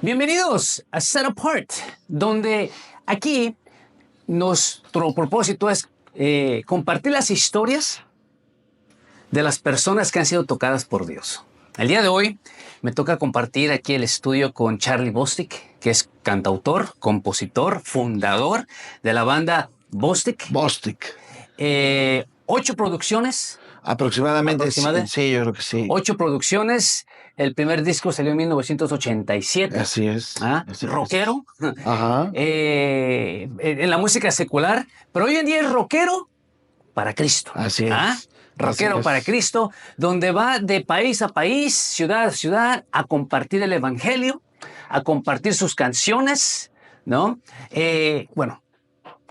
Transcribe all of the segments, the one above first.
Bienvenidos a Set Apart, donde aquí nuestro propósito es compartir las historias de las personas que han sido tocadas por Dios. El día de hoy me toca compartir aquí el estudio con Charlie Bostic, que es cantautor, compositor, fundador de la banda Bostic. Bostic. 8 producciones. Aproximadamente, sí, yo creo que sí. 8 producciones. El primer disco salió en 1987. Así es. Así rockero. Ajá. En la música secular. Pero hoy en día es rockero para Cristo. Así es. Rockero Así es. para Cristo, donde va de país a país, ciudad a ciudad, a compartir el evangelio, a compartir sus canciones, ¿no? Bueno,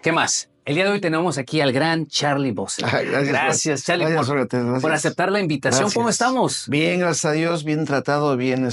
¿qué más? El día de hoy tenemos aquí al gran Charlie Bostic. Gracias, Charlie, por aceptar la invitación. Gracias. ¿Cómo estamos? Bien, gracias a Dios, bien tratado, bien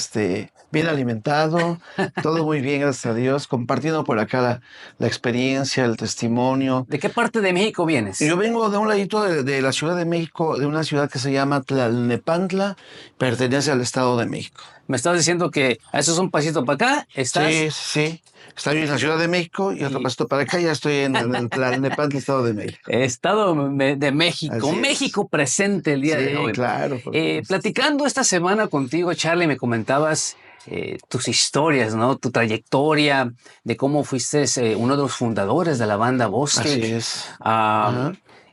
alimentado, todo muy bien, gracias a Dios, compartiendo por acá la experiencia, el testimonio. ¿De qué parte de México vienes? Yo vengo de un ladito de la Ciudad de México, de una ciudad que se llama Tlalnepantla, pertenece al Estado de México. Me estabas diciendo que eso es un pasito para acá. ¿Estás? Sí. Estoy en la Ciudad de México y otro pasito para acá, ya estoy en Tlalnepantla, Estado de México. Estado de México. México presente el día de hoy. Claro. Platicando esta semana contigo, Charlie, me comentabas tus historias, ¿no? Tu trayectoria, de cómo fuiste uno de los fundadores de la banda Bostic. Así es.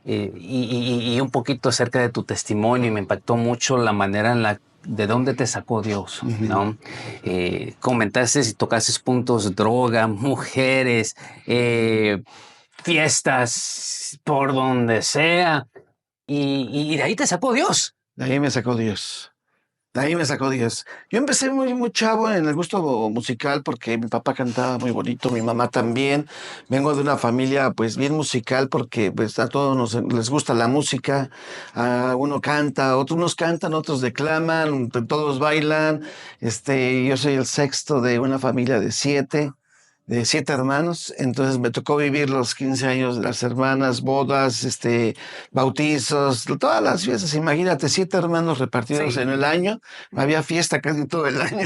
Y un poquito acerca de tu testimonio, y me impactó mucho la manera de dónde te sacó Dios, ¿no? Comentaste y tocaste puntos, droga, mujeres, fiestas, por donde sea, y de ahí te sacó Dios. De ahí me sacó Dios. Yo empecé muy chavo en el gusto musical porque mi papá cantaba muy bonito, mi mamá también. Vengo de una familia pues bien musical porque pues a todos les gusta la música. Uno canta, unos cantan, otros declaman, todos bailan. Yo soy el sexto de una familia de 7 hermanos, entonces me tocó vivir los 15 años de las hermanas, bodas, bautizos, todas las fiestas. Imagínate, 7 hermanos repartidos en el año, había fiesta casi todo el año.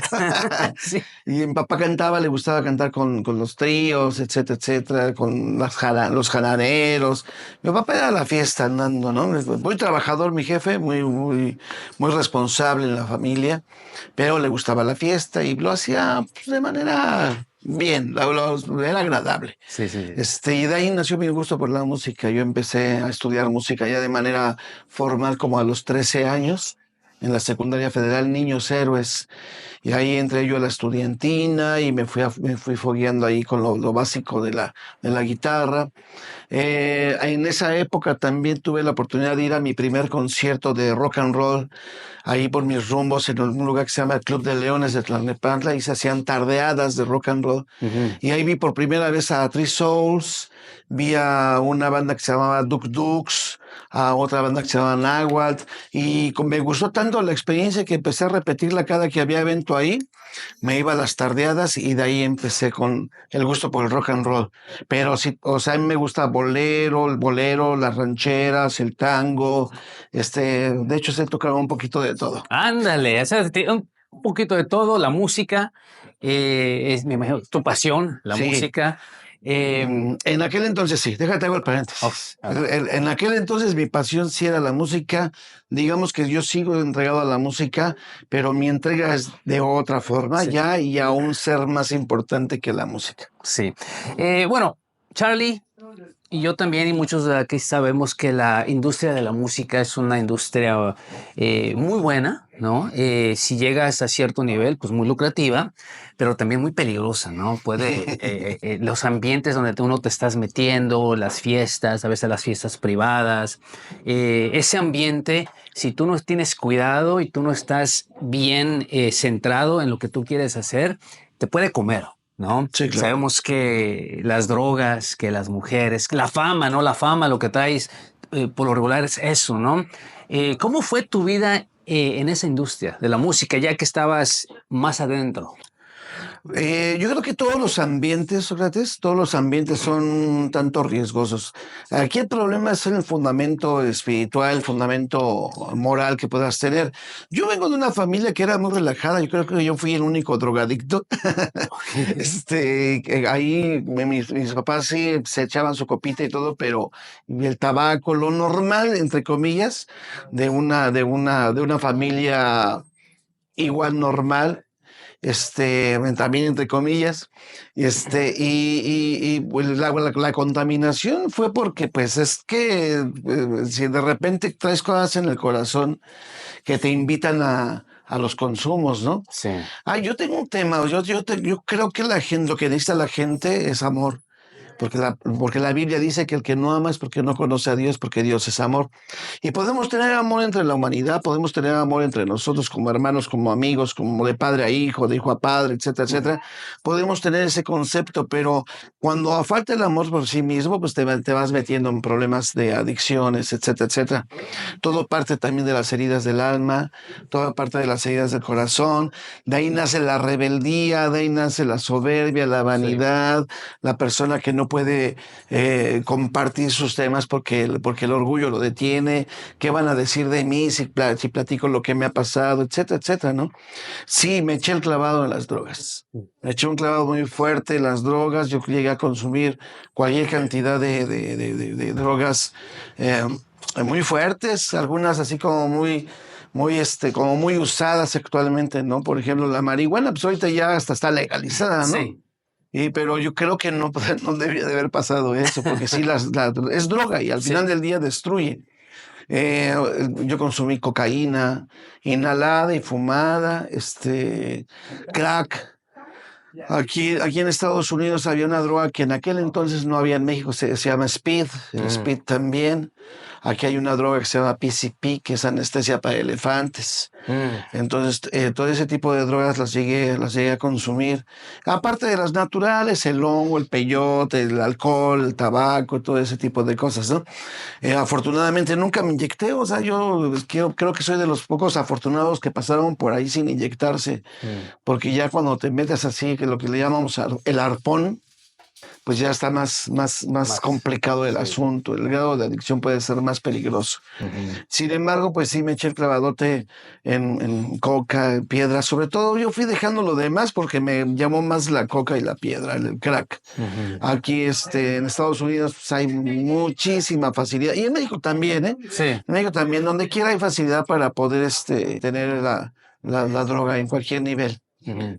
Sí. Y mi papá cantaba, le gustaba cantar con los tríos, etcétera, con los jaraneros. Mi papá era la fiesta andando, ¿no? Muy trabajador, mi jefe, muy responsable en la familia, pero le gustaba la fiesta y lo hacía pues, de manera bien, era agradable. Sí. Y de ahí nació mi gusto por la música. Yo empecé a estudiar música ya de manera formal como a los 13 años, en la secundaria federal Niños Héroes. Y ahí entré yo a la estudiantina y me fui fogueando ahí con lo básico de la guitarra. En esa época también tuve la oportunidad de ir a mi primer concierto de rock and roll, ahí por mis rumbos, en un lugar que se llama el Club de Leones de Tlalnepantla, y se hacían tardeadas de rock and roll. Y ahí vi por primera vez a Three Souls, vi a una banda que se llamaba Duk Dukes, a otra banda que se llamaba Nahuatl, y me gustó tanto la experiencia que empecé a repetirla cada que había evento ahí. Me iba a las tardeadas y de ahí empecé con el gusto por el rock and roll. Pero sí, o sea, a mí me gusta el bolero, las rancheras, el tango. De hecho, se tocaba un poquito de todo. Ándale, o sea, un poquito de todo, la música, me imagino, tu pasión, la música. En aquel entonces sí, déjate hago el paréntesis. En aquel entonces mi pasión sí era la música. Digamos que yo sigo entregado a la música, pero mi entrega es de otra forma, ya, y aún ser más importante que la música. Sí. Bueno, Charlie y yo también, y muchos de aquí sabemos que la industria de la música es una industria muy buena, ¿no? Si llegas a cierto nivel, pues muy lucrativa, pero también muy peligrosa, ¿no? Los ambientes donde uno te estás metiendo, las fiestas, a veces las fiestas privadas, ese ambiente, si tú no tienes cuidado y tú no estás bien centrado en lo que tú quieres hacer, te puede comer, ¿no? Sí, claro. Sabemos que las drogas, que las mujeres, la fama, ¿no? La fama, lo que traes por lo regular es eso, ¿no? ¿Cómo fue tu vida en esa industria de la música, ya que estabas más adentro? Yo creo que todos los ambientes, Sócrates, todos los ambientes son un tanto riesgosos. Aquí el problema es el fundamento espiritual, el fundamento moral que puedas tener. Yo vengo de una familia que era muy relajada. Yo creo que yo fui el único drogadicto. Ahí mis papás sí se echaban su copita y todo, pero el tabaco, lo normal, entre comillas, de una familia igual normal, también entre comillas, pues, la contaminación fue porque, pues, es que si de repente traes cosas en el corazón que te invitan a los consumos, ¿no? Sí. Yo tengo un tema, yo creo que la gente, lo que necesita la gente es amor. Porque la Biblia dice que el que no ama es porque no conoce a Dios, porque Dios es amor. Y podemos tener amor entre la humanidad, podemos tener amor entre nosotros como hermanos, como amigos, como de padre a hijo, de hijo a padre, etcétera, etcétera. Podemos tener ese concepto, pero cuando falta el amor por sí mismo, pues te vas metiendo en problemas de adicciones, etcétera, etcétera. Todo parte también de las heridas del alma, toda parte de las heridas del corazón. De ahí nace la rebeldía, de ahí nace la soberbia, la vanidad, la persona que no puede compartir sus temas porque el orgullo lo detiene. ¿Qué van a decir de mí si platico lo que me ha pasado, etcétera, etcétera, ¿no? Sí, me eché el clavado en las drogas. Me eché un clavado muy fuerte en las drogas. Yo llegué a consumir cualquier cantidad de drogas muy fuertes, algunas así como como muy usadas actualmente, ¿no? Por ejemplo, la marihuana, pues ahorita ya hasta está legalizada, ¿no? Sí. Pero yo creo que no, no debería de haber pasado eso, porque sí, es droga y al Sí. final del día destruye. Yo consumí cocaína, inhalada y fumada, crack. Aquí en Estados Unidos había una droga que en aquel entonces no había en México, se llama Speed, el Speed también. Aquí hay una droga que se llama PCP, que es anestesia para elefantes. Entonces, todo ese tipo de drogas las llegué a consumir. Aparte de las naturales, el hongo, el peyote, el alcohol, el tabaco, todo ese tipo de cosas, ¿no? Afortunadamente nunca me inyecté, o sea, yo creo que soy de los pocos afortunados que pasaron por ahí sin inyectarse, porque ya cuando te metes así, que lo que le llamamos el arpón, pues ya está más complicado el asunto. El grado de adicción puede ser más peligroso. Sin embargo, pues sí me eché el clavadote en coca, en piedra. Sobre todo yo fui dejando lo demás porque me llamó más la coca y la piedra, el crack. Aquí en Estados Unidos pues, hay muchísima facilidad. Y en México también, ¿eh? Sí. En México también, donde quiera hay facilidad para poder tener la droga en cualquier nivel.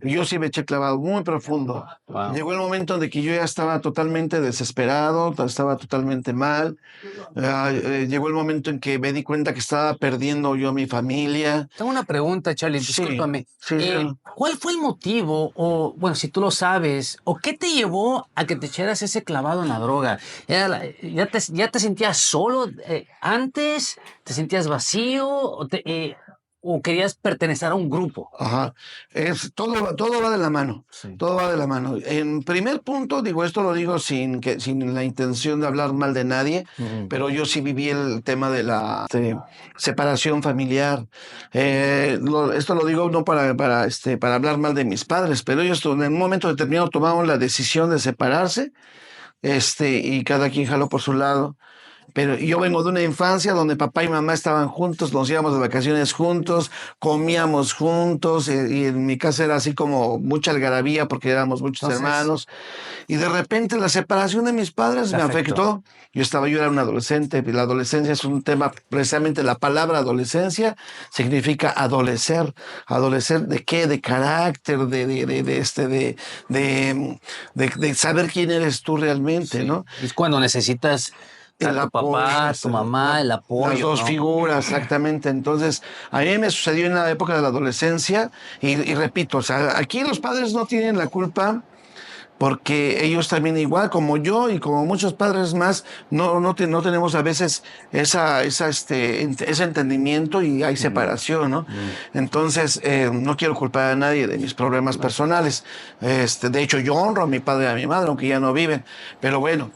Yo sí me eché clavado muy profundo. Wow. Llegó el momento de que yo ya estaba totalmente desesperado, estaba totalmente mal. Llegó el momento en que me di cuenta que estaba perdiendo yo a mi familia. Tengo una pregunta, Charlie, Sí, discúlpame. sí, sí. ¿Cuál fue el motivo, o bueno, si tú lo sabes, o qué te llevó a que te echaras ese clavado en la droga? ¿Ya te sentías solo antes? ¿Te sentías vacío? ¿O querías pertenecer a un grupo? Ajá. Todo va de la mano. Sí. Todo va de la mano. En primer punto, digo, esto lo digo sin la intención de hablar mal de nadie, pero yo sí viví el tema de la separación familiar. Esto lo digo no para hablar mal de mis padres, pero ellos en un momento determinado tomaron la decisión de separarse, y cada quien jaló por su lado. Pero yo vengo de una infancia donde papá y mamá estaban juntos, nos íbamos de vacaciones juntos, comíamos juntos, y en mi casa era así como mucha algarabía porque éramos muchos Entonces, hermanos. Y de repente la separación de mis padres te me afectó. afectó. Yo era un adolescente, y la adolescencia es un tema, precisamente la palabra adolescencia significa adolecer. ¿Adolecer de qué? De carácter, de saber quién eres tú realmente, Sí. ¿no? Es cuando necesitas a El tu apoyo, papá, tu mamá, el las apoyo, dos ¿no? figuras, exactamente. Entonces, a mí me sucedió en la época de la adolescencia y repito, o sea, aquí los padres no tienen la culpa porque ellos también igual como yo y como muchos padres más, no tenemos a veces ese entendimiento y hay separación, ¿no? Entonces, no quiero culpar a nadie de mis problemas personales. De hecho, yo honro a mi padre y a mi madre, aunque ya no viven, pero bueno.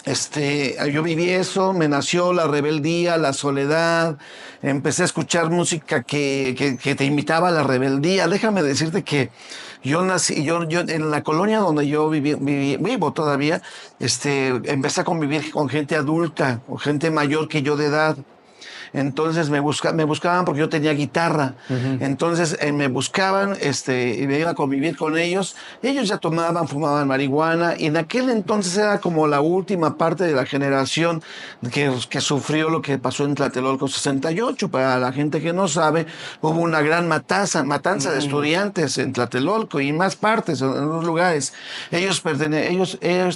Yo viví eso, me nació la rebeldía, la soledad, empecé a escuchar música que te invitaba a la rebeldía. Déjame decirte que yo en la colonia donde yo vivo todavía, empecé a convivir con gente adulta, o gente mayor que yo de edad. Entonces me buscaban porque yo tenía guitarra. Ujú. Entonces me buscaban, y me iba a convivir con ellos. Ellos ya tomaban, fumaban marihuana, y en aquel entonces era como la última parte de la generación que sufrió lo que pasó en Tlatelolco 68. Para la gente que no sabe, hubo una gran matanza de Mm. estudiantes en Tlatelolco y más partes, en los lugares. Ellos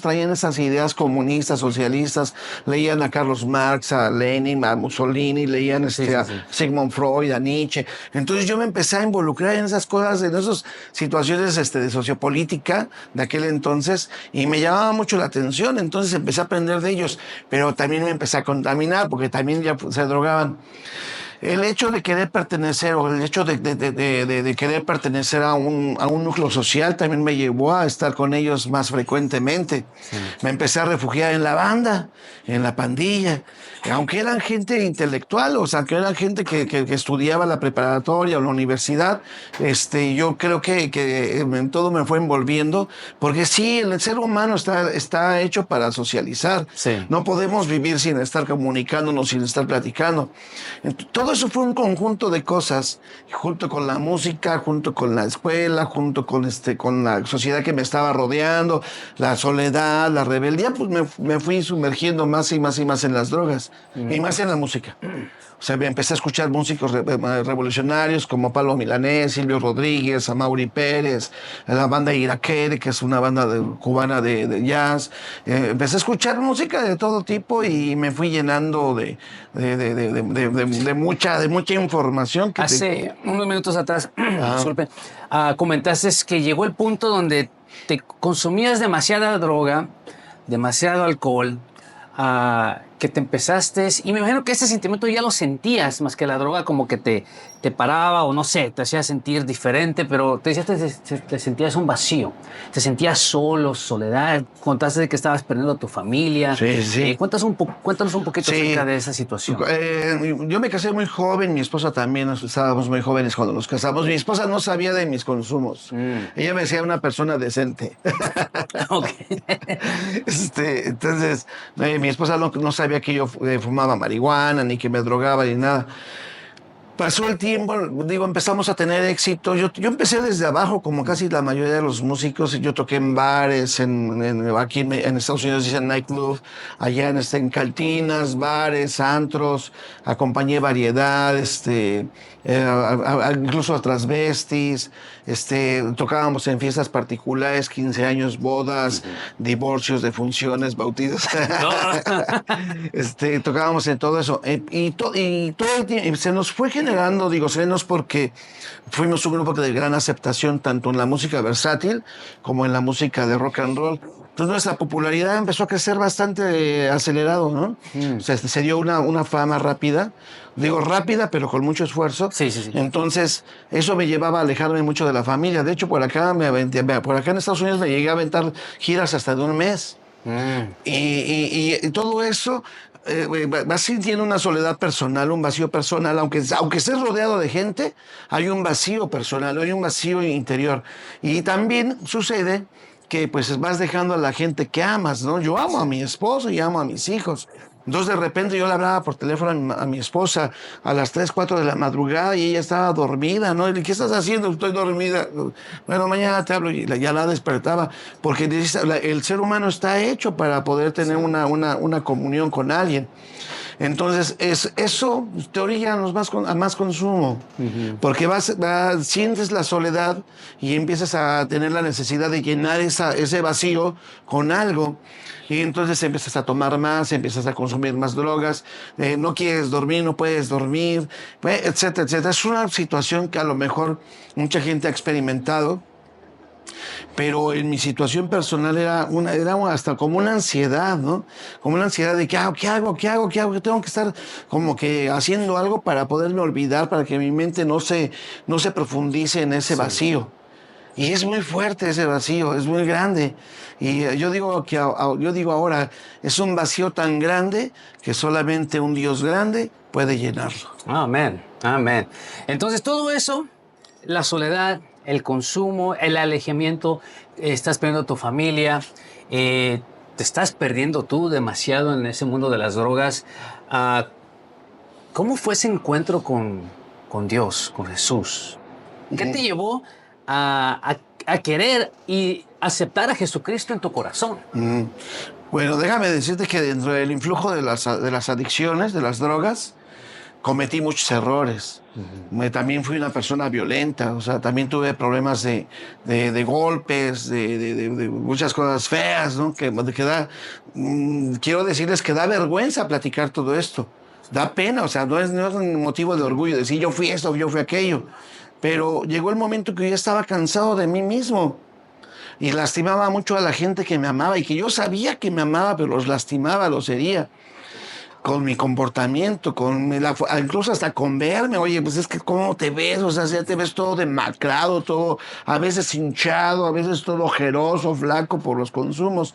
traían esas ideas comunistas, socialistas, leían a Carlos Marx, a Lenin, a Mussolini, leían Sí, sí, a sí. Sigmund Freud, a Nietzsche. Entonces yo me empecé a involucrar en esas cosas, en esas situaciones de sociopolítica de aquel entonces, y me llamaba mucho la atención. Entonces empecé a aprender de ellos, pero también me empecé a contaminar porque también ya se drogaban. El hecho de querer pertenecer, o el hecho de querer pertenecer a un núcleo social, también me llevó a estar con ellos más frecuentemente. Sí. Me empecé a refugiar en la banda, en la pandilla. Aunque eran gente intelectual, o sea, que eran gente que estudiaba la preparatoria o la universidad, yo creo que en todo me fue envolviendo, porque sí, el ser humano está hecho para socializar. Sí. No podemos vivir sin estar comunicándonos, sin estar platicando. Todo eso fue un conjunto de cosas, junto con la música, junto con la escuela, junto con la sociedad que me estaba rodeando, la soledad, la rebeldía. Pues me fui sumergiendo más y más y más en las drogas, y más en la música. O sea, empecé a escuchar músicos revolucionarios como Pablo Milanés, Silvio Rodríguez, Amaury Pérez, la banda Iraquere, que es una banda cubana de jazz. Empecé a escuchar música de todo tipo y me fui llenando de mucha información Hace unos minutos atrás, Ah, disculpe, comentaste que llegó el punto donde te consumías demasiada droga, demasiado alcohol, que te empezaste, y me imagino que ese sentimiento ya lo sentías, más que la droga como que te paraba o no sé, te hacía sentir diferente, pero te decías te sentías un vacío, te sentías solo, soledad, contaste de que estabas perdiendo a tu familia. sí, sí. Cuéntanos un poquito acerca Sí, de esa situación. yo me casé muy joven, mi esposa también, estábamos muy jóvenes cuando nos casamos. Mi esposa no sabía de mis consumos. Mm. Ella me decía una persona decente. Ok. Entonces, mi esposa no sabía que yo fumaba marihuana, ni que me drogaba, ni nada. Pasó el tiempo, digo, empezamos a tener éxito. Yo empecé desde abajo, como casi la mayoría de los músicos. Yo toqué en bares, aquí en Estados Unidos dicen nightclub, allá en cantinas, bares, antros, acompañé variedad, incluso a transvestis, tocábamos en fiestas particulares, 15 años, bodas, divorcios, defunciones, bautizos. No. Tocábamos en todo eso. Y todo el tiempo se nos fue generando, digo, senos, porque fuimos un grupo de gran aceptación tanto en la música versátil como en la música de rock and roll. Entonces nuestra popularidad empezó a crecer bastante acelerado, ¿no? O Mm. sea, se dio una fama rápida, digo rápida, pero con mucho esfuerzo. Sí, sí, sí. Entonces eso me llevaba a alejarme mucho de la familia. De hecho, por acá en Estados Unidos me llegué a aventar giras hasta de un mes. Mm. Y todo eso, vas sintiendo una soledad personal, un vacío personal, aunque estés rodeado de gente, hay un vacío personal, hay un vacío interior. Y también sucede que pues vas dejando a la gente que amas, ¿no? Yo amo a mi esposo y amo a mis hijos. Entonces de repente yo le hablaba por teléfono a mi esposa a las 3 4 de la madrugada y ella estaba dormida, ¿no? Y le, ¿qué estás haciendo? Estoy dormida. Bueno, mañana te hablo. Y ya la despertaba, porque el ser humano está hecho para poder tener una comunión con alguien. Entonces, eso te orilla a más consumo, Ujú. porque sientes la soledad y empiezas a tener la necesidad de llenar ese vacío con algo. Y entonces empiezas a tomar más, empiezas a consumir más drogas, no quieres dormir, no puedes dormir, etcétera, etcétera. Es una situación que a lo mejor mucha gente ha experimentado, pero en mi situación personal era hasta como una ansiedad, ¿no? Como una ansiedad de ¿qué hago? Que tengo que estar como que haciendo algo para poderme olvidar, para que mi mente no se profundice en ese Sí. vacío. Y es muy fuerte ese vacío, es muy grande. Y yo digo yo digo ahora, es un vacío tan grande que solamente un Dios grande puede llenarlo. Amén, amén. Entonces todo eso, la soledad, el consumo, el alejamiento, estás perdiendo tu familia, te estás perdiendo tú demasiado en ese mundo de las drogas. Ah, ¿Cómo fue ese encuentro con Dios, con Jesús? ¿Qué te llevó a querer y aceptar a Jesucristo en tu corazón? Mm. Bueno, déjame decirte que dentro del influjo de las adicciones, de las drogas, cometí muchos errores. También fui una persona violenta, o sea, también tuve problemas de golpes, de muchas cosas feas, ¿no? Quiero decirles que da vergüenza platicar todo esto. Da pena, o sea, no es un motivo de orgullo decir yo fui esto, yo fui aquello. Pero llegó el momento que yo ya estaba cansado de mí mismo y lastimaba mucho a la gente que me amaba y que yo sabía que me amaba, pero los lastimaba, los hería con mi comportamiento, incluso hasta con verme. Oye, pues es que cómo te ves, o sea, ya te ves todo demacrado, todo a veces hinchado, a veces todo ojeroso, flaco por los consumos.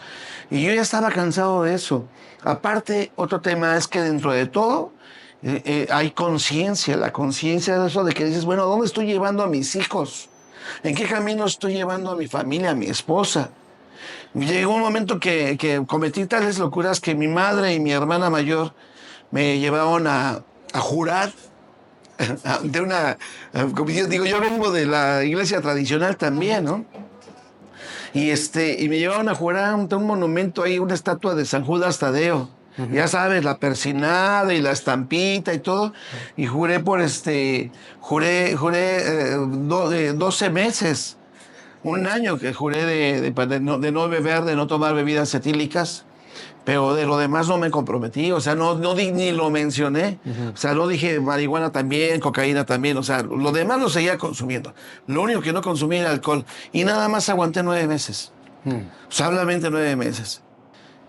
Y yo ya estaba cansado de eso. Aparte, otro tema es que dentro de todo hay conciencia, la conciencia de eso de que dices, bueno, ¿dónde estoy llevando a mis hijos? ¿En qué camino estoy llevando a mi familia, a mi esposa? Llegó un momento que cometí tales locuras que mi madre y mi hermana mayor me llevaron a jurar de como yo digo, yo vengo de la iglesia tradicional también, ¿no? Y me llevaron a jurar ante un monumento ahí, una estatua de San Judas Tadeo. Ya sabes, la persinada y la estampita y todo. Y juré juré 12 meses. Un año que juré de no beber, de no tomar bebidas etílicas, pero de lo demás no me comprometí, o sea, ni lo mencioné, o sea, no dije marihuana también, cocaína también, o sea, lo demás lo seguía consumiendo. Lo único que no consumí era alcohol y nada más aguanté 9 meses, solamente 9 meses.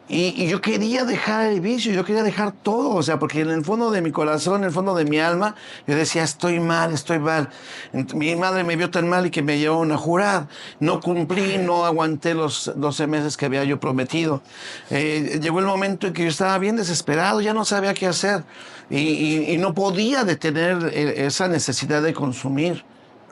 Y yo quería dejar el vicio, yo quería dejar todo, o sea, porque en el fondo de mi corazón, en el fondo de mi alma, yo decía, estoy mal, estoy mal. Mi madre me vio tan mal y que me llevaron a jurar. No cumplí, no aguanté los 12 meses que había yo prometido. Llegó el momento en que yo estaba bien desesperado, ya no sabía qué hacer y no podía detener esa necesidad de consumir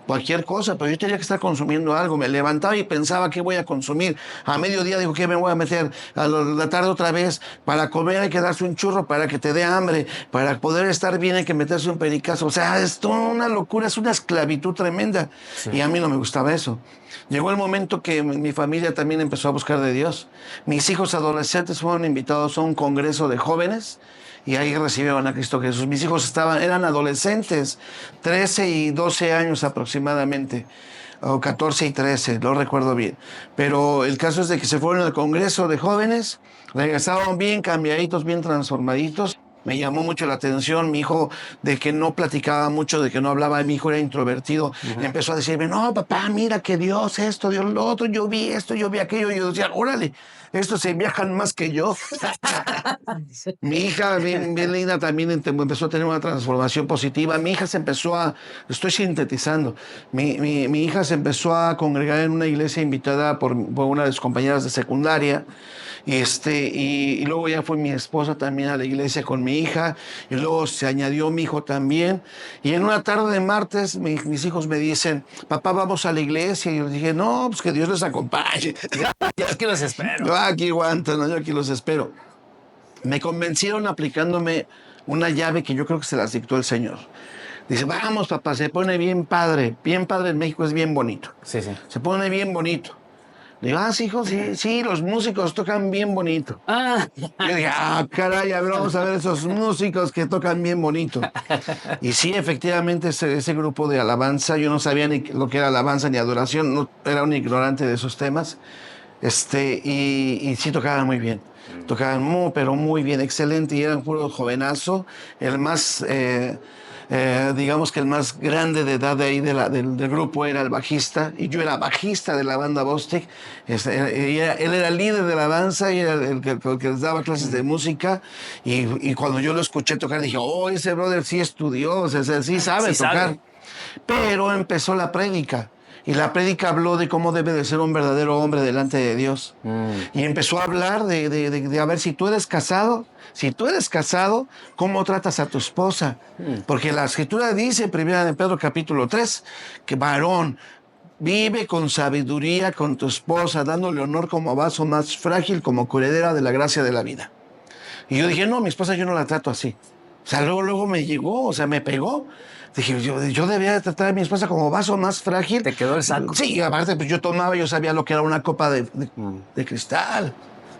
cualquier cosa, pero yo tenía que estar consumiendo algo. Me levantaba y pensaba qué voy a consumir. A mediodía digo, ¿qué me voy a meter? A la tarde otra vez. Para comer hay que darse un churro para que te dé hambre. Para poder estar bien hay que meterse un pericazo. O sea, es toda una locura, es una esclavitud tremenda. Sí. Y a mí no me gustaba eso. Llegó el momento que mi familia también empezó a buscar de Dios. Mis hijos adolescentes fueron invitados a un congreso de jóvenes y ahí recibieron a Cristo Jesús. Mis hijos eran adolescentes, 13 y 12 años aproximadamente, o 14 y 13, no recuerdo bien. Pero el caso es de que se fueron al congreso de jóvenes, regresaron bien cambiaditos, bien transformaditos. Me llamó mucho la atención mi hijo, de que no platicaba mucho, de que no hablaba. Mi hijo era introvertido. Empezó a decirme, no, papá, mira que Dios esto, Dios lo otro, yo vi esto, yo vi aquello. Y yo decía, órale, estos se viajan más que yo. Mi hija, bien linda, también empezó a tener una transformación positiva. Mi hija estoy sintetizando, mi hija se empezó a congregar en una iglesia invitada por una de sus compañeras de secundaria. Y luego ya fue mi esposa también a la iglesia con mi hija, y luego se añadió mi hijo también. Y en una tarde de martes mis hijos me dicen, papá, vamos a la iglesia. Y yo les dije, no, pues que Dios les acompañe. Yo aquí los espero. Yo aquí aguanto, ¿no? Yo aquí los espero. Me convencieron aplicándome una llave que yo creo que se las dictó el Señor. Dice, vamos, papá, se pone bien padre. Bien padre en México es bien bonito. Sí, sí. Se pone bien bonito. Le digo, sí, hijo, sí, los músicos tocan bien bonito. Yo dije, caray, a ver, vamos a ver esos músicos que tocan bien bonito. Y sí, efectivamente, ese grupo de alabanza, yo no sabía ni lo que era alabanza ni adoración, no, era un ignorante de esos temas. Y sí tocaban muy bien. Tocaban pero muy bien, excelente. Y eran puro jovenazo, el más... digamos que el más grande de edad de ahí del grupo era el bajista, y yo era bajista de la banda Bostic. Él era el líder de la danza y era el que les daba clases de música, y cuando yo lo escuché tocar dije, oh, ese brother sí estudió, o sea, sí sabe tocar. Pero empezó la prédica. Y la prédica habló de cómo debe de ser un verdadero hombre delante de Dios. Y empezó a hablar de a ver, si tú eres casado, ¿cómo tratas a tu esposa? Porque la escritura dice, primera de Pedro capítulo 3, que varón, vive con sabiduría con tu esposa, dándole honor como vaso más frágil, como heredera de la gracia de la vida. Y yo dije, no, mi esposa yo no la trato así. O sea, luego me llegó, o sea, me pegó. Dije, yo debía tratar a mi esposa como vaso más frágil. Te quedó el saco. Sí, aparte, pues yo tomaba, yo sabía lo que era una copa de cristal.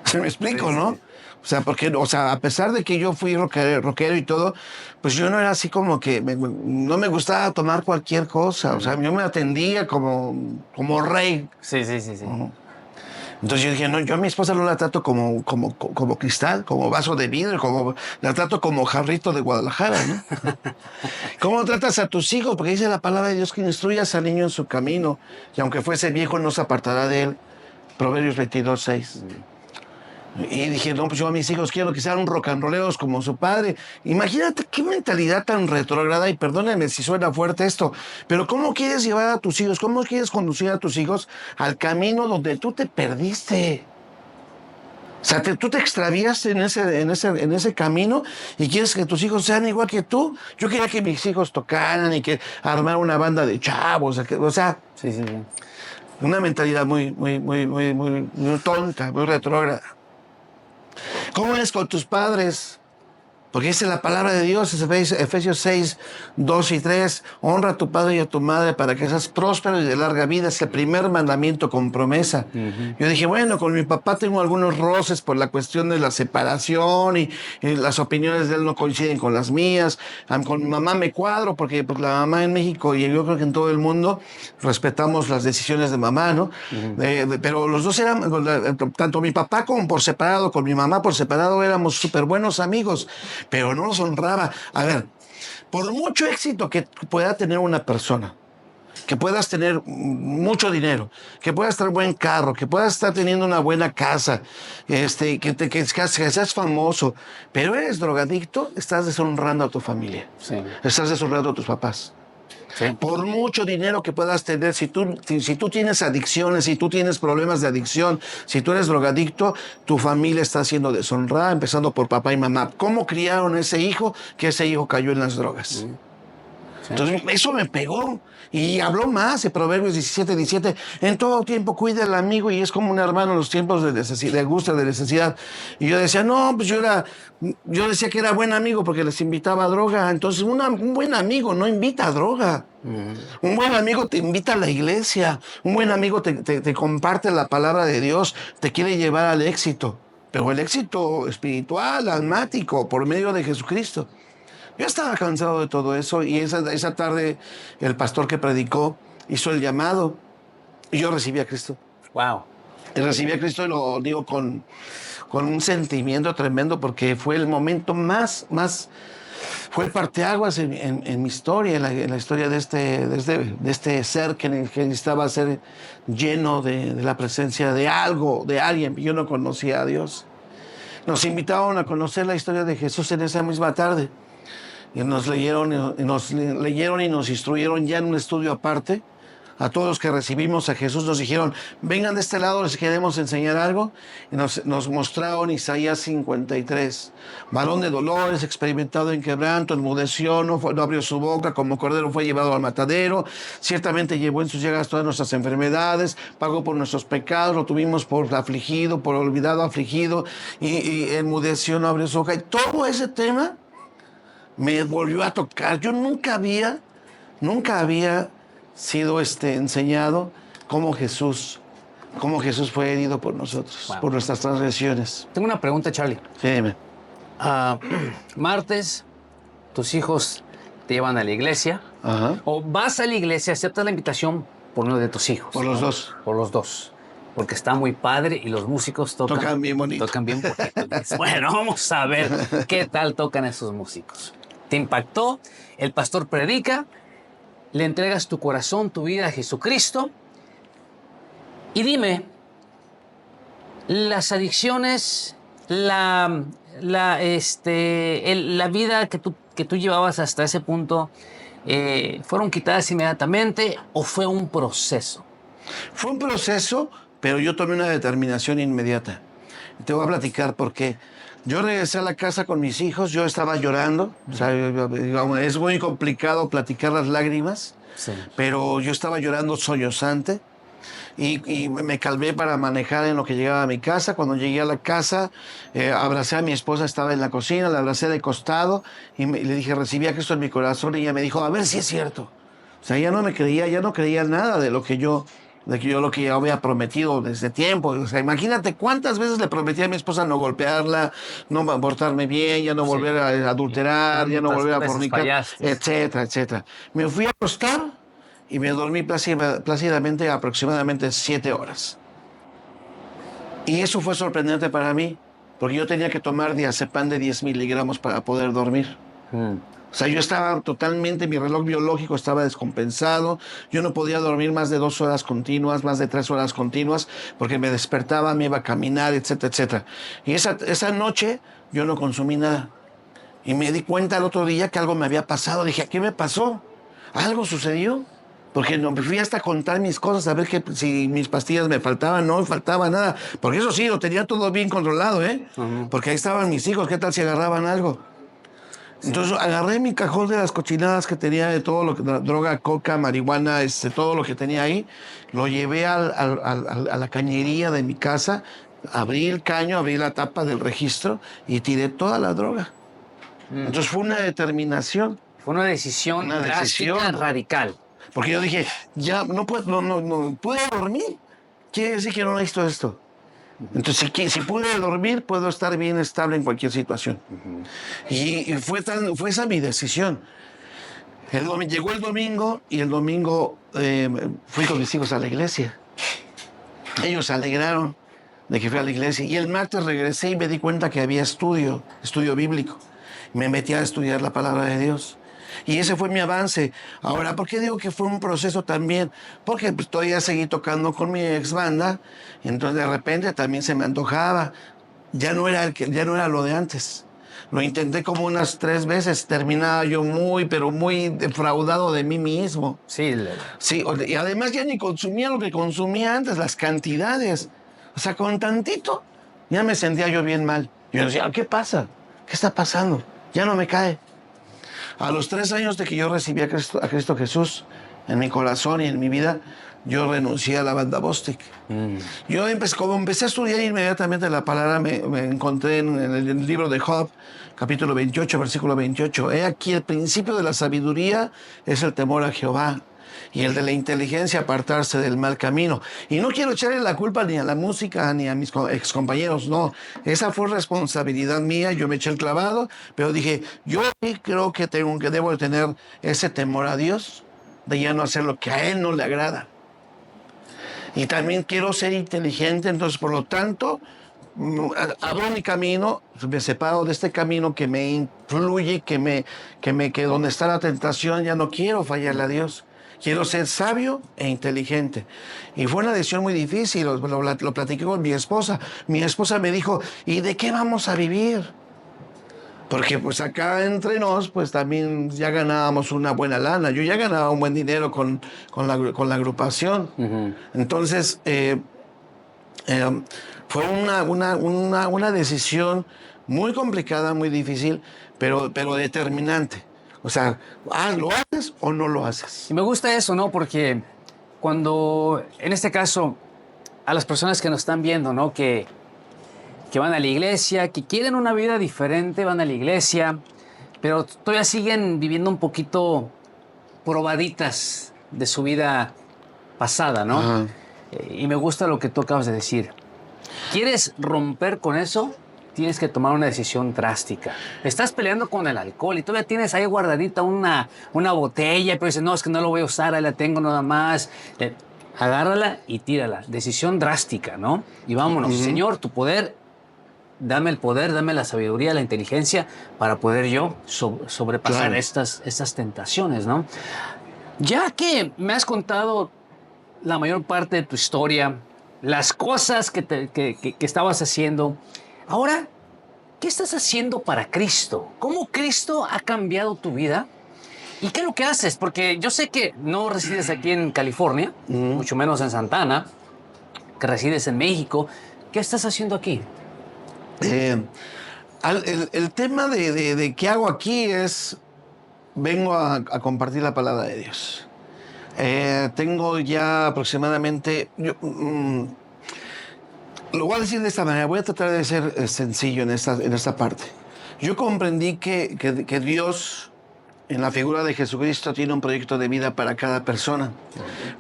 ¿Se me explico, Sí, sí, no? sí. O sea, porque, o sea, a pesar de que yo fui rockero y todo, pues yo no era así como que no me gustaba tomar cualquier cosa. O sea, yo me atendía como rey. Sí, sí, sí, sí. Entonces yo dije, no, yo a mi esposa no la trato como cristal, como vaso de vidrio, la trato como jarrito de Guadalajara, ¿no? ¿Cómo tratas a tus hijos? Porque dice la palabra de Dios que instruyas al niño en su camino, y aunque fuese viejo no se apartará de él. Proverbios 22:6. Y dije, no, pues yo a mis hijos quiero que sean un rock and rolleros como su padre. Imagínate qué mentalidad tan retrógrada, y perdónenme si suena fuerte esto, pero ¿cómo quieres llevar a tus hijos, cómo quieres conducir a tus hijos al camino donde tú te perdiste? O sea, tú te extraviaste en ese camino y quieres que tus hijos sean igual que tú. Yo quería que mis hijos tocaran y que armar una banda de chavos, o sea, Sí, sí, sí. una mentalidad muy tonta, muy retrógrada. ¿Cómo eres con tus padres? Porque esa es la palabra de Dios, es Efesios 6, 2 y 3. Honra a tu padre y a tu madre para que seas próspero y de larga vida. Es el primer mandamiento con promesa. Yo dije, bueno, con mi papá tengo algunos roces por la cuestión de la separación y las opiniones de él no coinciden con las mías. Con mi mamá me cuadro porque pues, la mamá en México y yo creo que en todo el mundo respetamos las decisiones de mamá, ¿no? Pero los dos eran, tanto mi papá como por separado, con mi mamá por separado, éramos súper buenos amigos, pero no nos honraba. A ver, por mucho éxito que pueda tener una persona, que puedas tener mucho dinero, que puedas tener buen carro, que puedas estar teniendo una buena casa, que seas famoso, pero eres drogadicto, estás deshonrando a tu familia. Sí. Estás deshonrando a tus papás. Sí. Por mucho dinero que puedas tener, si tú tienes adicciones, si tú tienes problemas de adicción, si tú eres drogadicto, tu familia está siendo deshonrada, empezando por papá y mamá. ¿Cómo criaron a ese hijo que ese hijo cayó en las drogas? Sí. Entonces, eso me pegó. Y habló más en Proverbios 17:17. En todo tiempo cuida al amigo y es como un hermano en los tiempos de necesidad, de angustia, de necesidad. Y yo decía, no, pues yo decía que era buen amigo porque les invitaba a droga. Entonces, un buen amigo no invita a droga. Un buen amigo te invita a la iglesia. Un buen amigo te comparte la palabra de Dios, te quiere llevar al éxito. Pero el éxito espiritual, almático, por medio de Jesucristo. Yo estaba cansado de todo eso y esa tarde el pastor que predicó hizo el llamado y yo recibí a Cristo. Wow. Y recibí a Cristo y lo digo con un sentimiento tremendo porque fue el momento fue el parteaguas en mi historia, en la historia de este ser que necesitaba ser lleno de la presencia de algo, de alguien. Yo no conocía a Dios. Nos invitaron a conocer la historia de Jesús en esa misma tarde. Y nos leyeron y nos instruyeron ya en un estudio aparte. A todos los que recibimos a Jesús nos dijeron, vengan de este lado, les queremos enseñar algo. Y nos mostraron Isaías 53. Varón de dolores, experimentado en quebranto, enmudeció, no abrió su boca, como cordero fue llevado al matadero. Ciertamente llevó en sus llagas todas nuestras enfermedades, pagó por nuestros pecados, lo tuvimos por afligido, por olvidado, afligido, y enmudeció, no abrió su boca. Y todo ese tema me volvió a tocar. Yo nunca había sido enseñado cómo Jesús fue herido por nosotros, Wow. por nuestras transgresiones. Tengo una pregunta, Charlie. Sí, dime. Martes, tus hijos te llevan a la iglesia. Ajá. O vas a la iglesia, aceptas la invitación por uno de tus hijos. Por los dos. Por los dos. Porque está muy padre y los músicos Tocan bien bonito. Tocan bien bonito. Dices, bueno, vamos a ver qué tal tocan esos músicos. Te impactó, el pastor predica, le entregas tu corazón, tu vida a Jesucristo. Y dime, las adicciones, la vida que tú llevabas hasta ese punto, ¿Fueron quitadas inmediatamente o fue un proceso? Fue un proceso, pero yo tomé una determinación inmediata. Te voy a platicar por qué. Yo regresé a la casa con mis hijos, yo estaba llorando, o sea, digamos, es muy complicado platicar las lágrimas, Sí. pero yo estaba llorando sollozante y me calmé para manejar en lo que llegaba a mi casa. Cuando llegué a la casa, abracé a mi esposa, estaba en la cocina, la abracé de costado y le dije, recibí a Cristo en mi corazón y ella me dijo, a ver si es cierto. O sea, ya no me creía, ya no creía nada de lo que yo lo que yo había prometido desde tiempo. O sea, imagínate cuántas veces le prometí a mi esposa no golpearla, no portarme bien, ya no Sí. volver a ¿Y adulterar, ya no cuántas volver a veces fornicar, fallaste? etcétera, etcétera. Me fui a acostar y me dormí plácidamente aproximadamente 7 horas. Y eso fue sorprendente para mí, porque yo tenía que tomar diazepam de 10 miligramos para poder dormir. Mm. O sea, yo estaba totalmente, mi reloj biológico estaba descompensado, yo no podía dormir más de 2 horas continuas, más de 3 horas continuas, porque me despertaba, me iba a caminar, etcétera, etcétera. Y esa noche yo no consumí nada. Y me di cuenta el otro día que algo me había pasado. Dije, ¿qué me pasó? ¿Algo sucedió? Porque no, me fui hasta a contar mis cosas, a ver que, si mis pastillas me faltaban, no me faltaba nada. Porque eso sí, lo tenía todo bien controlado, ¿eh? Ujú. Porque ahí estaban mis hijos, ¿qué tal si agarraban algo? Sí. Entonces agarré mi cajón de las cochinadas que tenía, de todo lo que, droga, coca, marihuana, todo lo que tenía ahí, lo llevé a la cañería de mi casa, abrí el caño, abrí la tapa del registro y tiré toda la droga. Mm. Entonces fue una determinación, Fue una decisión una drástica, decisión. radical. Porque yo dije, ya no puedo, no pude dormir. Quiere decir que no necesito esto. Entonces, si pude dormir, puedo estar bien estable en cualquier situación. Ujú. Y fue esa mi decisión. Llegó el domingo y el domingo fui con mis hijos a la iglesia. Ellos se alegraron de que fui a la iglesia. Y el martes regresé y me di cuenta que había estudio bíblico. Me metí a estudiar la palabra de Dios. Y ese fue mi avance. Ahora, ¿por qué digo que fue un proceso también? Porque pues, todavía seguí tocando con mi ex banda. Y entonces de repente también se me antojaba. Ya no era lo de antes. Lo intenté como unas 3 veces. Terminaba yo pero muy defraudado de mí mismo. Sí, Sí, y además ya ni consumía lo que consumía antes, las cantidades. O sea, con tantito ya me sentía yo bien mal. Yo decía, ¿qué pasa? ¿Qué está pasando? Ya no me cae. A los 3 años de que yo recibí a Cristo Jesús en mi corazón y en mi vida, yo renuncié a la banda Bostic. mm, Como empecé a estudiar inmediatamente la palabra, me encontré en el libro de Job, capítulo 28, versículo 28. He aquí el principio de la sabiduría es el temor a Jehová y el de la inteligencia apartarse del mal camino. Y no quiero echarle la culpa ni a la música ni a mis excompañeros, no. Esa fue responsabilidad mía, yo me eché el clavado, pero dije, yo sí creo que debo de tener ese temor a Dios, de ya no hacer lo que a Él no le agrada. Y también quiero ser inteligente, entonces por lo tanto abro mi camino, me separo de este camino que me influye, que donde está la tentación, ya no quiero fallarle a Dios. Quiero ser sabio e inteligente. Y fue una decisión muy difícil, lo platiqué con mi esposa. Mi esposa me dijo, ¿y de qué vamos a vivir? Porque pues acá entre nos, pues también ya ganábamos una buena lana. Yo ya ganaba un buen dinero con la agrupación. ujú. Entonces, eh, fue una decisión muy complicada, muy difícil, pero determinante. O sea, ¿lo haces o no lo haces? Y me gusta eso, ¿no? Porque cuando, en este caso, a las personas que nos están viendo, ¿no? Que van a la iglesia, que quieren una vida diferente, van a la iglesia, pero todavía siguen viviendo un poquito probaditas de su vida pasada, ¿no? Ajá. Y me gusta lo que tú acabas de decir. ¿Quieres romper con eso? Tienes que tomar una decisión drástica. Estás peleando con el alcohol y todavía tienes ahí guardadita una botella, pero dices, no, es que no lo voy a usar, ahí la tengo nada más. Agárrala y tírala. Decisión drástica, ¿no? Y vámonos. Ujú. Señor, tu poder, dame el poder, dame la sabiduría, la inteligencia para poder yo sobrepasar Claro. estas tentaciones, ¿no? Ya que me has contado la mayor parte de tu historia, las cosas que estabas haciendo. Ahora, ¿qué estás haciendo para Cristo? ¿Cómo Cristo ha cambiado tu vida? ¿Y qué es lo que haces? Porque yo sé que no resides aquí en California, mucho menos en Santa Ana, que resides en México. ¿Qué estás haciendo aquí? Eh, el tema de qué hago aquí es, vengo a compartir la palabra de Dios. Tengo ya aproximadamente, lo voy a decir de esta manera, voy a tratar de ser sencillo en esta parte. Yo comprendí que Dios, en la figura de Jesucristo, tiene un proyecto de vida para cada persona.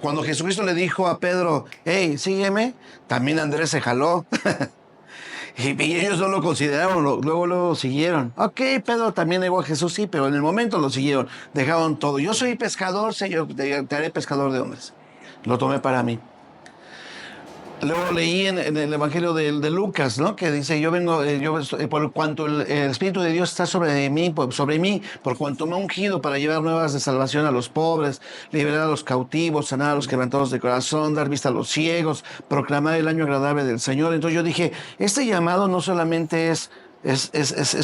Cuando Jesucristo le dijo a Pedro, hey, sígueme, también Andrés se jaló. Y ellos no lo consideraron, luego lo siguieron. Ok, Pedro también negó a Jesús, sí, pero en el momento lo siguieron, dejaron todo. Yo soy pescador, Señor, te haré pescador de hombres. Lo tomé para mí. Luego leí en el Evangelio de Lucas, ¿no? Que dice, yo vengo, por cuanto el Espíritu de Dios está sobre mí, por cuanto me ha ungido para llevar nuevas de salvación a los pobres, liberar a los cautivos, sanar a los quebrantados de corazón, dar vista a los ciegos, proclamar el año agradable del Señor. Entonces yo dije, este llamado no solamente es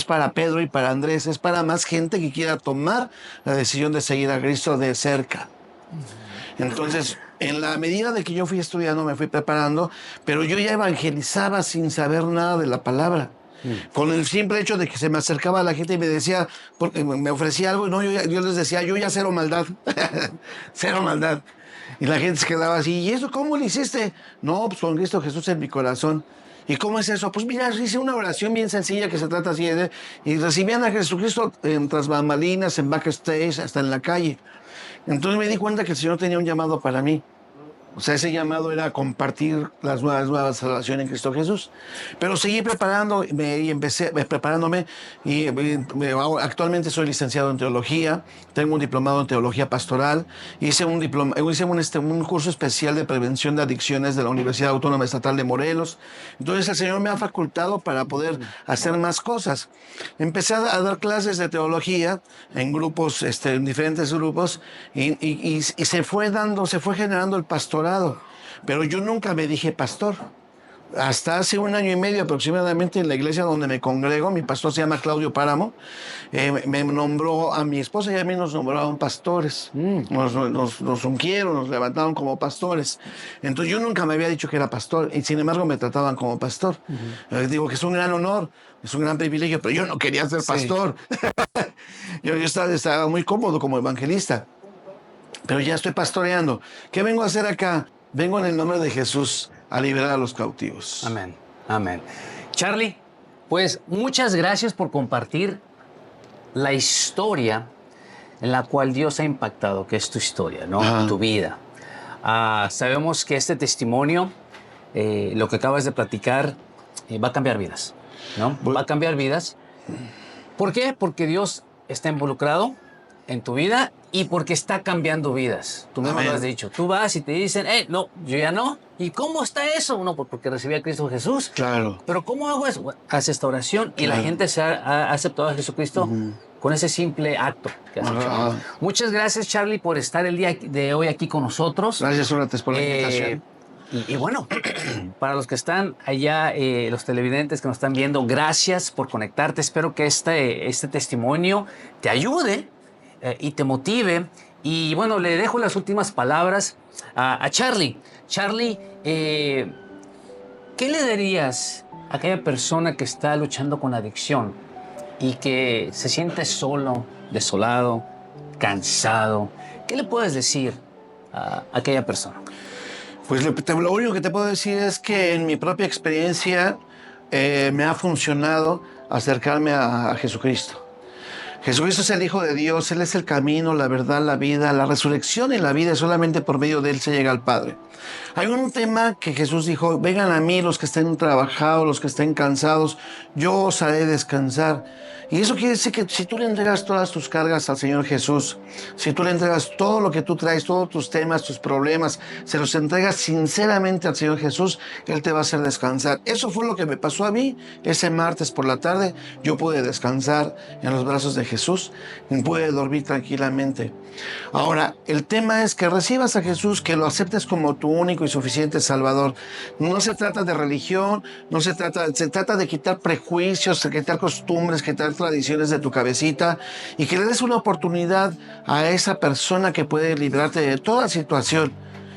para Pedro y para Andrés, es para más gente que quiera tomar la decisión de seguir a Cristo de cerca. Entonces, en la medida de que yo fui estudiando, me fui preparando, pero yo ya evangelizaba sin saber nada de la palabra. Con el simple hecho de que se me acercaba a la gente y me decía, porque me ofrecía algo, no, yo les decía, yo ya cero maldad, cero maldad. Y la gente se quedaba así, ¿y eso cómo lo hiciste? No, pues con Cristo Jesús en mi corazón. ¿Y cómo es eso? Pues mira, hice una oración bien sencilla que se trata así, y recibían a Jesucristo en tras bambalinas, en backstage, hasta en la calle. Entonces me di cuenta que el Señor tenía un llamado para mí. O sea, ese llamado era compartir las nuevas salvación en Cristo Jesús. Pero seguí preparándome y empecé preparándome y actualmente soy licenciado en teología, tengo un diplomado en teología pastoral, hice un curso especial de prevención de adicciones de la Universidad Autónoma Estatal de Morelos. Entonces el Señor me ha facultado para poder hacer más cosas. Empecé a dar clases de teología en grupos, en diferentes grupos y se fue generando el pastorado. Pero yo nunca me dije pastor. Hasta hace 1 año y medio aproximadamente en la iglesia donde me congrego, mi pastor se llama Claudio Páramo, me nombró a mi esposa y a mí nos nombraron pastores. Nos ungieron, nos levantaron como pastores. Entonces yo nunca me había dicho que era pastor y sin embargo me trataban como pastor. Digo que es un gran honor, es un gran privilegio, pero yo no quería ser pastor. Yo estaba muy cómodo como evangelista. Pero ya estoy pastoreando. ¿Qué vengo a hacer acá? Vengo en el nombre de Jesús a liberar a los cautivos. Amén, amén. Charlie, pues muchas gracias por compartir la historia en la cual Dios ha impactado, que es tu historia, ¿no? Tu vida. Sabemos que este testimonio, lo que acabas de platicar, va a cambiar vidas, ¿no? Va a cambiar vidas. ¿Por qué? Porque Dios está involucrado en tu vida y porque está cambiando vidas. Tú mismo lo has dicho. Tú vas y te dicen, no, yo ya no. ¿Y cómo está eso? No, porque recibí a Cristo Jesús. Claro. Pero ¿cómo hago eso? Bueno, haz esta oración y la gente se ha aceptado a Jesucristo con ese simple acto que has hecho. Muchas gracias, Charlie, por estar el día de hoy aquí con nosotros. Gracias, Sócrates, por la invitación. Y bueno, para los que están allá, los televidentes que nos están viendo, gracias por conectarte. Espero que este testimonio te ayude y te motive. Y bueno, le dejo las últimas palabras a Charlie. Charlie, ¿qué le dirías a aquella persona que está luchando con adicción y que se siente solo, desolado, cansado? ¿Qué le puedes decir a aquella persona? Pues lo único que te puedo decir es que en mi propia experiencia me ha funcionado acercarme a Jesucristo. Jesucristo es el Hijo de Dios, Él es el camino, la verdad, la vida, la resurrección y la vida, y solamente por medio de Él se llega al Padre. Hay un tema que Jesús dijo, vengan a mí los que estén trabajados, los que estén cansados, yo os haré descansar. Y eso quiere decir que si tú le entregas todas tus cargas al Señor Jesús, si tú le entregas todo lo que tú traes, todos tus temas, tus problemas, se los entregas sinceramente al Señor Jesús, Él te va a hacer descansar. Eso fue lo que me pasó a mí ese martes por la tarde. Yo pude descansar en los brazos de Jesús, puede dormir tranquilamente. Ahora, el tema es que recibas a Jesús, que lo aceptes como tu único y suficiente Salvador. No se trata de religión, se trata de quitar prejuicios, de quitar costumbres, quitar tradiciones de tu cabecita y que le des una oportunidad a esa persona que puede librarte de toda situación.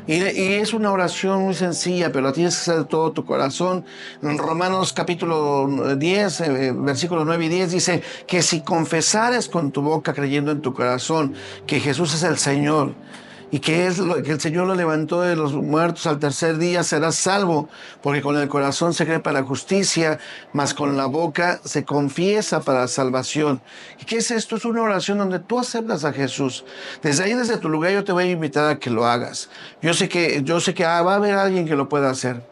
Y es una oración muy sencilla, pero la tienes que hacer de todo tu corazón. En Romanos capítulo 10, versículos 9 y 10 dice que si confesares con tu boca creyendo en tu corazón que Jesús es el Señor y que el Señor lo levantó de los muertos al tercer día, serás salvo, porque con el corazón se cree para justicia, mas con la boca se confiesa para salvación. ¿Y qué es esto? Es una oración donde tú aceptas a Jesús. Desde ahí, desde tu lugar, yo te voy a invitar a que lo hagas. Yo sé que va a haber alguien que lo pueda hacer.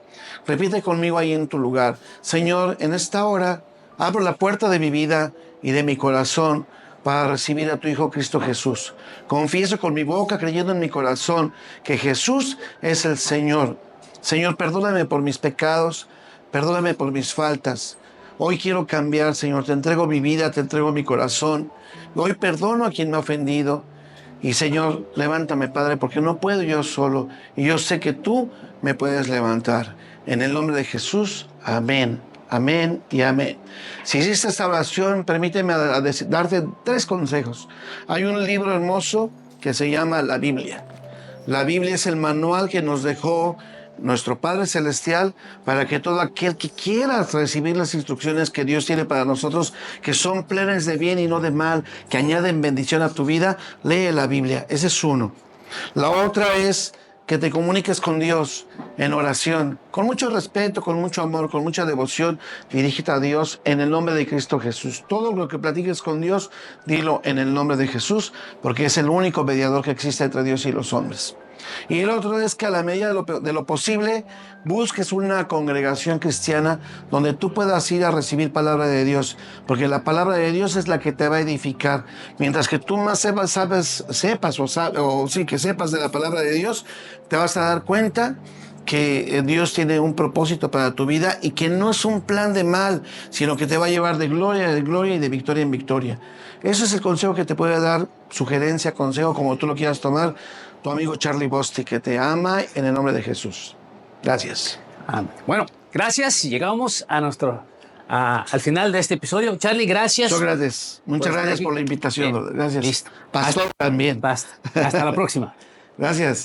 Repite conmigo ahí en tu lugar: Señor, en esta hora abro la puerta de mi vida y de mi corazón para recibir a tu Hijo Cristo Jesús. Confieso con mi boca, creyendo en mi corazón, que Jesús es el Señor. Señor, perdóname por mis pecados, perdóname por mis faltas. Hoy quiero cambiar, Señor. Te entrego mi vida, te entrego mi corazón. Hoy perdono a quien me ha ofendido. Y Señor, levántame, Padre, porque no puedo yo solo. Y yo sé que tú me puedes levantar. En el nombre de Jesús, amén. Amén y amén. Si hiciste esta oración, permíteme darte 3 consejos. Hay un libro hermoso que se llama la Biblia. La Biblia es el manual que nos dejó nuestro Padre Celestial para que todo aquel que quiera recibir las instrucciones que Dios tiene para nosotros, que son plenas de bien y no de mal, que añaden bendición a tu vida, lee la Biblia. Ese es uno. La otra es que te comuniques con Dios en oración, con mucho respeto, con mucho amor, con mucha devoción. Dirígete a Dios en el nombre de Cristo Jesús. Todo lo que platiques con Dios, dilo en el nombre de Jesús, porque es el único mediador que existe entre Dios y los hombres. Y el otro es que a la medida de lo posible busques una congregación cristiana donde tú puedas ir a recibir palabra de Dios, porque la palabra de Dios es la que te va a edificar. Mientras que tú más sepas de la palabra de Dios, te vas a dar cuenta que Dios tiene un propósito para tu vida y que no es un plan de mal, sino que te va a llevar de gloria y de victoria en victoria. Eso es el consejo que te puede dar, sugerencia, consejo, como tú lo quieras tomar, tu amigo Charlie Bostic, que te ama en el nombre de Jesús. Gracias. Bueno, gracias. Llegamos a al final de este episodio. Charlie, gracias. Sócrates, muchas gracias por la invitación. Gracias. Listo. Pastor también. Basta. Hasta la próxima. Gracias.